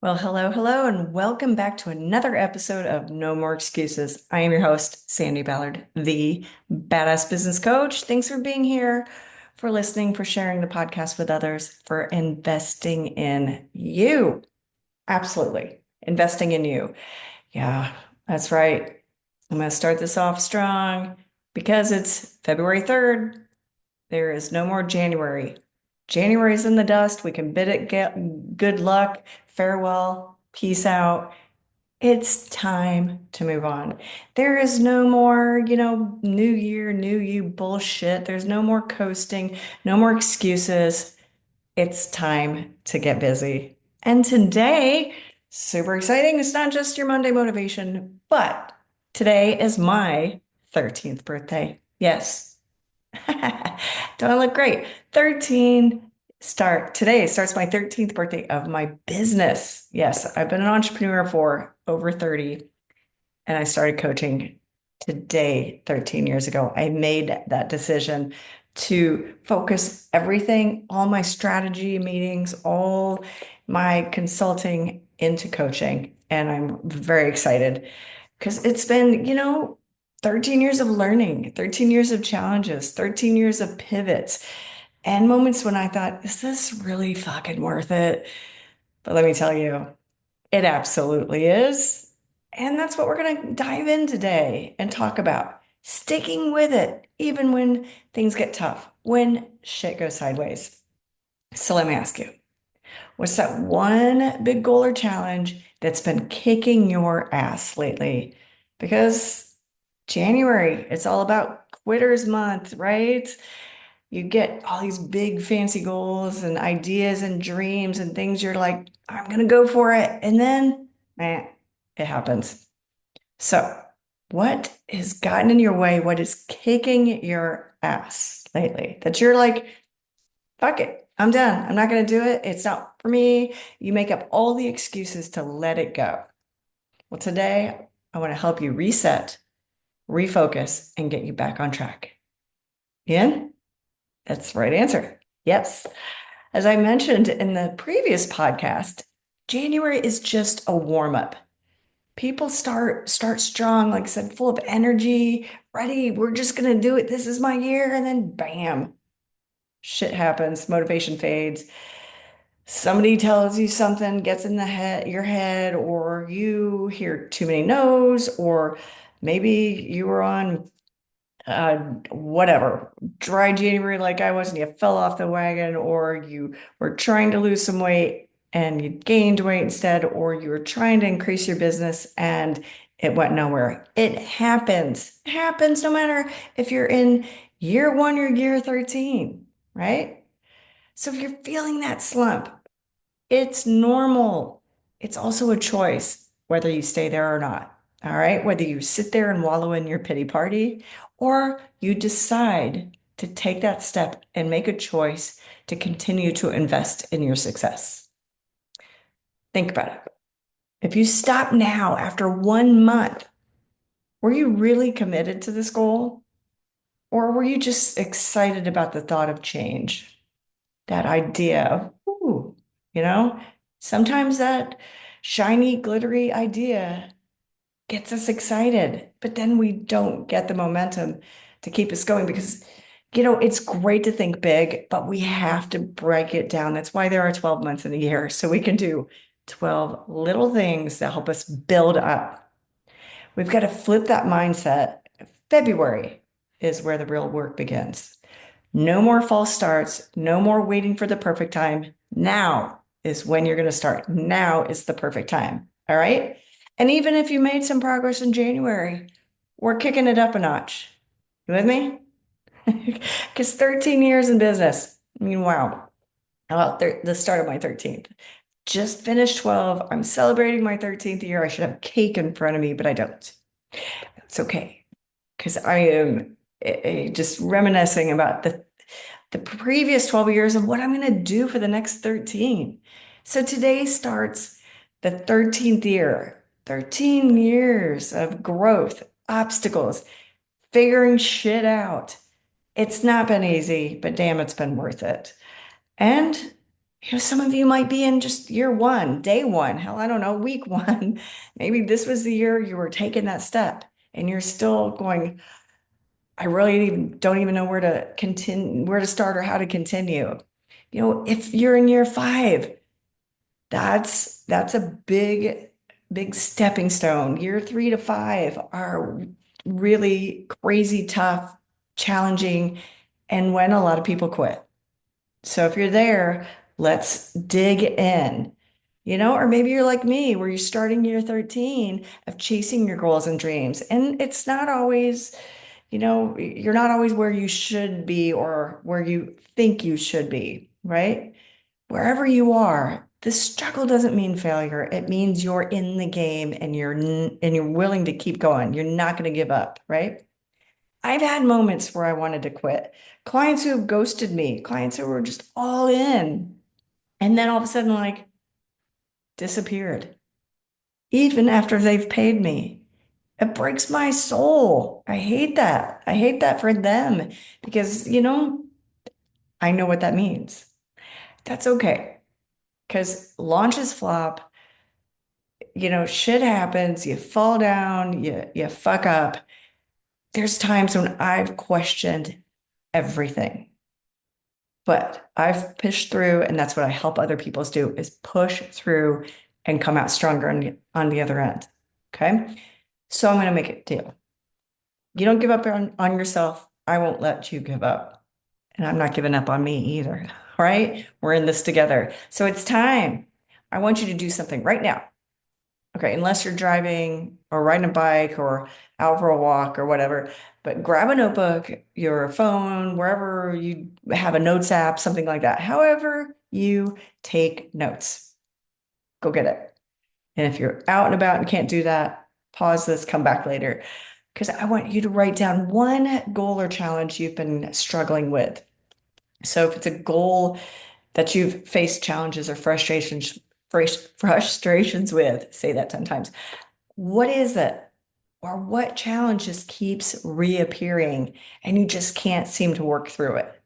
Well, hello, hello, and welcome back to another episode of No More Excuses. I am your host, Sandy Ballard, the badass business coach. Thanks for being here, for listening, for sharing the podcast with others, for investing in you. Absolutely. Investing in you. Yeah, that's right. I'm going to start this off strong because it's February 3rd. There is no more January. January's in the dust. We can bid it get good luck, farewell, peace out. It's time to move on. There is no more, new year, new you bullshit. There's no more coasting, no more excuses. It's time to get busy. And today, super exciting. It's not just your Monday motivation, but today is my 13th birthday. Yes. Do I look great? 13 today starts my 13th birthday of my business. Yes, I've been an entrepreneur for over 30 and I started coaching today 13 years ago. I made that decision to focus everything, all my strategy meetings, all my consulting into coaching. And I'm very excited because it's been, 13 years of learning, 13 years of challenges, 13 years of pivots, and moments when I thought, is this really fucking worth it? But let me tell you, it absolutely is. And that's what we're going to dive in today and talk about. Sticking with it, even when things get tough, when shit goes sideways. So let me ask you, what's that one big goal or challenge that's been kicking your ass lately? Because January, it's all about quitters month, right? You get all these big fancy goals and ideas and dreams and things you're like, I'm gonna go for it. And then, man, it happens. So, what has gotten in your way? What is kicking your ass lately? That you're like, fuck it, I'm done. I'm not gonna do it. It's not for me. You make up all the excuses to let it go. Well, today I want to help you reset, refocus, and get you back on track. Ian, that's the right answer. Yes. As I mentioned in the previous podcast, January is just a warm up. People start strong, like I said, full of energy, ready. We're just gonna do it. This is my year, and then bam, shit happens. Motivation fades. Somebody tells you something, gets in your head, or you hear too many no's, or maybe you were on whatever, dry January like I was, and you fell off the wagon, or you were trying to lose some weight and you gained weight instead, or you were trying to increase your business and it went nowhere. It happens. It happens no matter if you're in year one or year 13, right? So if you're feeling that slump, it's normal. It's also a choice whether you stay there or not. All right. Whether you sit there and wallow in your pity party or you decide to take that step and make a choice to continue to invest in your success. Think about it. If you stop now after 1 month, were you really committed to this goal? Or were you just excited about the thought of change? That idea of, ooh, you know, sometimes that shiny, glittery idea gets us excited, but then we don't get the momentum to keep us going because, it's great to think big, but we have to break it down. That's why there are 12 months in a year. So we can do 12 little things that help us build up. We've got to flip that mindset. February is where the real work begins. No more false starts. No more waiting for the perfect time. Now is when you're going to start. Now is the perfect time. All right. And even if you made some progress in January, we're kicking it up a notch. You with me? Because 13 years in business. I mean, wow. Well, the start of my 13th. Just finished 12. I'm celebrating my 13th year. I should have cake in front of me, but I don't. It's okay. Because I am just reminiscing about the previous 12 years of what I'm going to do for the next 13. So today starts the 13th year, 13 years of growth, obstacles, figuring shit out. It's not been easy, but damn, it's been worth it. And Some of you might be in just year one, day one, hell, I don't know, week one. Maybe this was the year you were taking that step and you're still going, I really don't even know where to continue, where to start or how to continue. If you're in year five, that's a big stepping stone. Year 3 to 5 are really crazy tough, challenging, and when a lot of people quit. So if you're there, let's dig in. Or maybe you're like me, where you're starting year 13 of chasing your goals and dreams. And it's not always, you're not always where you should be or where you think you should be, right? Wherever you are, the struggle doesn't mean failure. It means you're in the game and you're willing to keep going. You're not going to give up, right? I've had moments where I wanted to quit. Clients who have ghosted me, clients who were just all in, and then all of a sudden, like, disappeared, even after they've paid me. It breaks my soul. I hate that. I hate that for them because, I know what that means. That's okay because launches flop, shit happens, you fall down, you fuck up. There's times when I've questioned everything. But I've pushed through, and that's what I help other people do is push through and come out stronger on the other end. Okay. So I'm going to make it deal. You don't give up on yourself. I won't let you give up. And I'm not giving up on me either. Right? We're in this together. So it's time. I want you to do something right now. Okay, unless you're driving or riding a bike or out for a walk or whatever, but grab a notebook, your phone, wherever you have a notes app, something like that. However, you take notes, go get it. And if you're out and about and can't do that, pause this, come back later. Because I want you to write down one goal or challenge you've been struggling with. So if it's a goal that you've faced challenges or frustrations with, say that 10 times. What is it? Or what challenge just keeps reappearing and you just can't seem to work through it?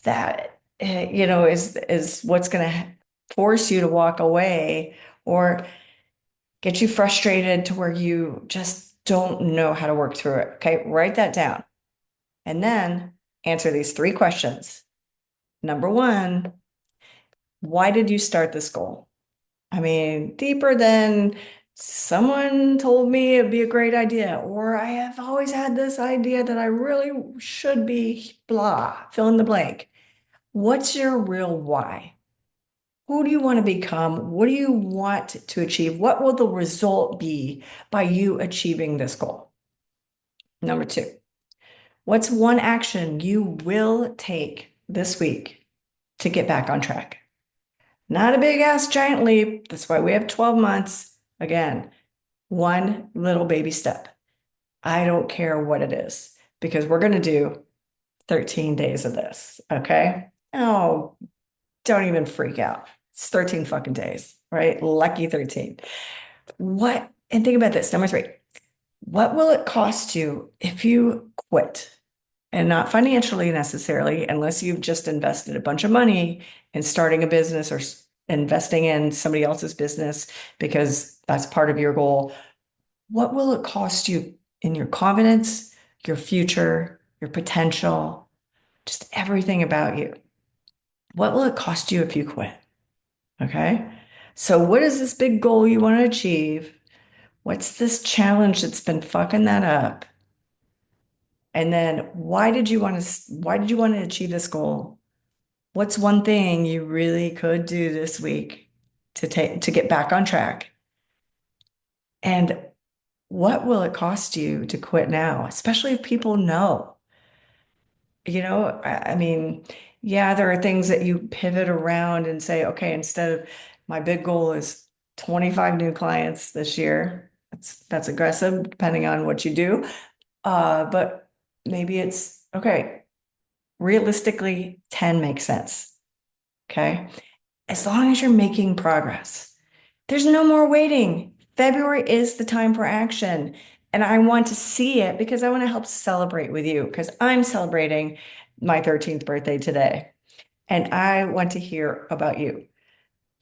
That, is what's going to force you to walk away or get you frustrated to where you just don't know how to work through it. Okay, write that down. And then answer these 3 questions. Number one, why did you start this goal? I mean, deeper than someone told me it'd be a great idea, or I have always had this idea that I really should be blah, fill in the blank. What's your real why? Who do you want to become? What do you want to achieve? What will the result be by you achieving this goal? Number two, what's one action you will take this week to get back on track? Not a big ass giant leap. That's why we have 12 months. Again, one little baby step. I don't care what it is because we're going to do 13 days of this. Okay. Oh, don't even freak out. It's 13 fucking days, right? Lucky 13. What? And think about this. Number 3, what will it cost you if you quit? And not financially necessarily, unless you've just invested a bunch of money in starting a business or investing in somebody else's business because that's part of your goal. What will it cost you in your confidence, your future, your potential, just everything about you? What will it cost you if you quit? Okay. So, what is this big goal you want to achieve? What's this challenge that's been fucking that up? And then why did you want to achieve this goal? What's one thing you really could do this week to get back on track? And what will it cost you to quit now, especially if people know? I mean, yeah, there are things that you pivot around and say, okay, instead of my big goal is 25 new clients this year. That's aggressive depending on what you do. But maybe it's okay. Realistically, 10 makes sense. Okay. As long as you're making progress, there's no more waiting. February is the time for action. And I want to see it because I want to help celebrate with you because I'm celebrating my 13th birthday today. And I want to hear about you.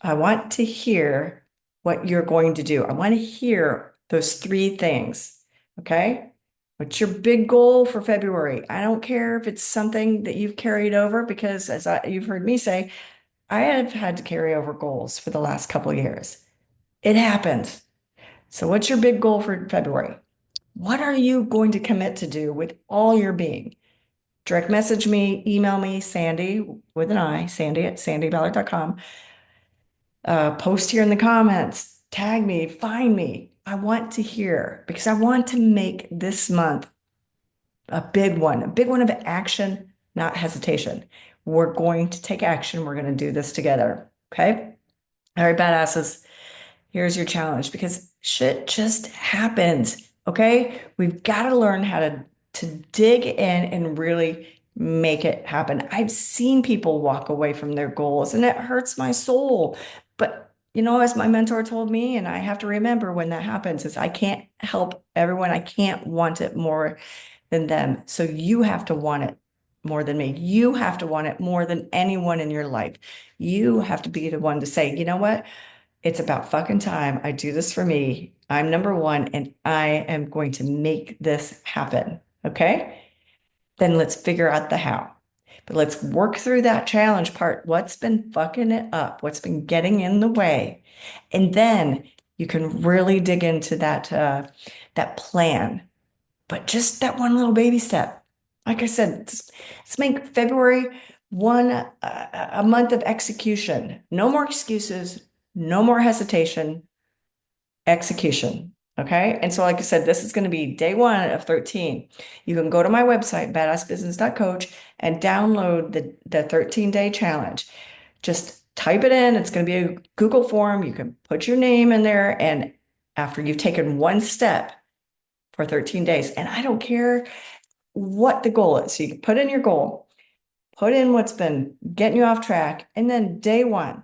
I want to hear what you're going to do. I want to hear those three things. Okay. What's your big goal for February? I don't care if it's something that you've carried over because you've heard me say, I have had to carry over goals for the last couple of years. It happens. So what's your big goal for February? What are you going to commit to do with all your being? Direct message me, email me, Sandi with an I, Sandi at sandyballard.com. Post here in the comments, tag me, find me. I want to hear because I want to make this month a big one of action, not hesitation. We're going to take action. We're going to do this together. Okay. All right, badasses. Here's your challenge because shit just happens. Okay. We've got to learn how to dig in and really make it happen. I've seen people walk away from their goals and it hurts my soul. But as my mentor told me, and I have to remember when that happens, is I can't help everyone. I can't want it more than them. So you have to want it more than me. You have to want it more than anyone in your life. You have to be the one to say, you know what? It's about fucking time. I do this for me. I'm number one, and I am going to make this happen. Okay. Then let's figure out the how. But let's work through that challenge part. What's been fucking it up? What's been getting in the way? And then you can really dig into that plan, but just that one little baby step. Like I said, let's make February a month of execution. No more excuses, no more hesitation, execution. Okay. And so, like I said, this is going to be day one of 13. You can go to my website, badassbusiness.coach, and download the 13-day challenge. Just type it in. It's going to be a Google form. You can put your name in there. And after you've taken one step for 13 days, and I don't care what the goal is. So you can put in your goal, put in what's been getting you off track, and then day one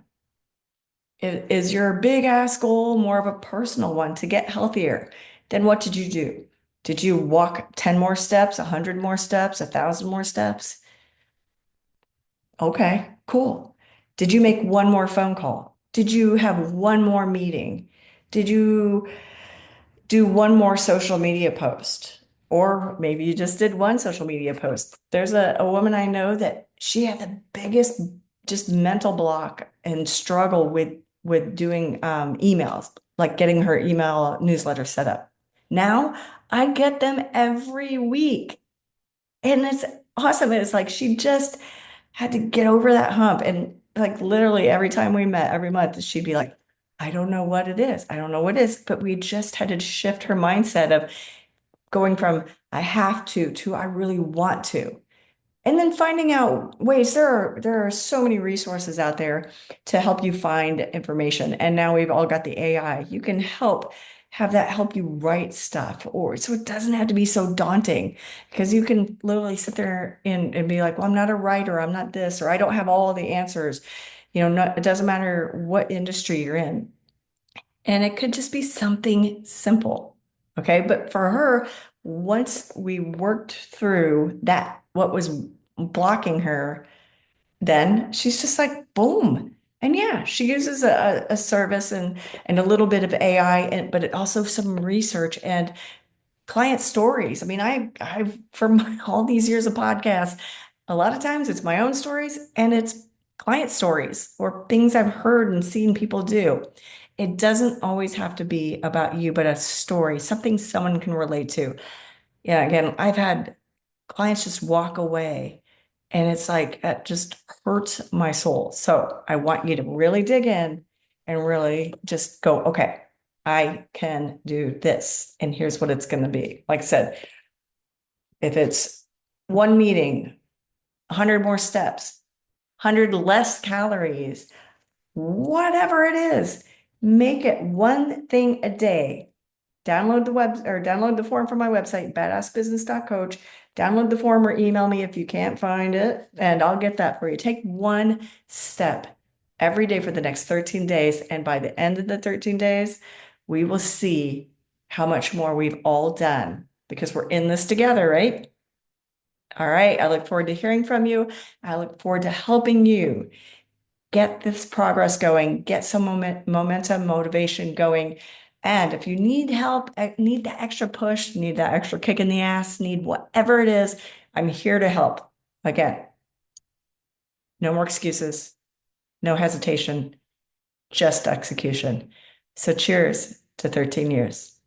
is your big ass goal more of a personal one to get healthier. Then what did you do? Did you walk 10 more steps, 100 more steps, 1,000 more steps? Okay, cool. Did you make one more phone call? Did you have one more meeting? Did you do one more social media post? Or maybe you just did one social media post. There's a woman I know that she had the biggest just mental block and struggle with doing emails, like getting her email newsletter set up. Now I get them every week. And it's awesome. It's like she just had to get over that hump. And like literally every time we met every month, she'd be like, I don't know what it is. I don't know what it is. But we just had to shift her mindset of going from I have to I really want to. And then finding out ways. There are so many resources out there to help you find information. And now we've all got the AI. You can have that help you write stuff, or so it doesn't have to be so daunting because you can literally sit there and be like, well, I'm not a writer, I'm not this, or I don't have all the answers. It doesn't matter what industry you're in. And it could just be something simple. Okay. But for her, once we worked through that, what was blocking her, then she's just like, boom. And yeah, she uses a service and a little bit of AI, but it also some research and client stories. I mean, from all these years of podcasts, a lot of times it's my own stories and it's client stories or things I've heard and seen people do. It doesn't always have to be about you, but a story, something someone can relate to. Yeah, again, I've had clients just walk away and it's like, it just hurts my soul. So I want you to really dig in and really just go, okay, I can do this. And here's what it's going to be. Like I said, if it's one meeting, 100 more steps, 100 less calories, whatever it is, make it one thing a day. Download the form from my website, badassbusiness.coach. Download the form or email me if you can't find it, and I'll get that for you. Take one step every day for the next 13 days. And by the end of the 13 days, we will see how much more we've all done because we're in this together, right? All right. I look forward to hearing from you. I look forward to helping you get this progress going, get some momentum, motivation going. And if you need help, need that extra push, need that extra kick in the ass, need whatever it is, I'm here to help. Again, no more excuses, no hesitation, just execution. So cheers to 13 years.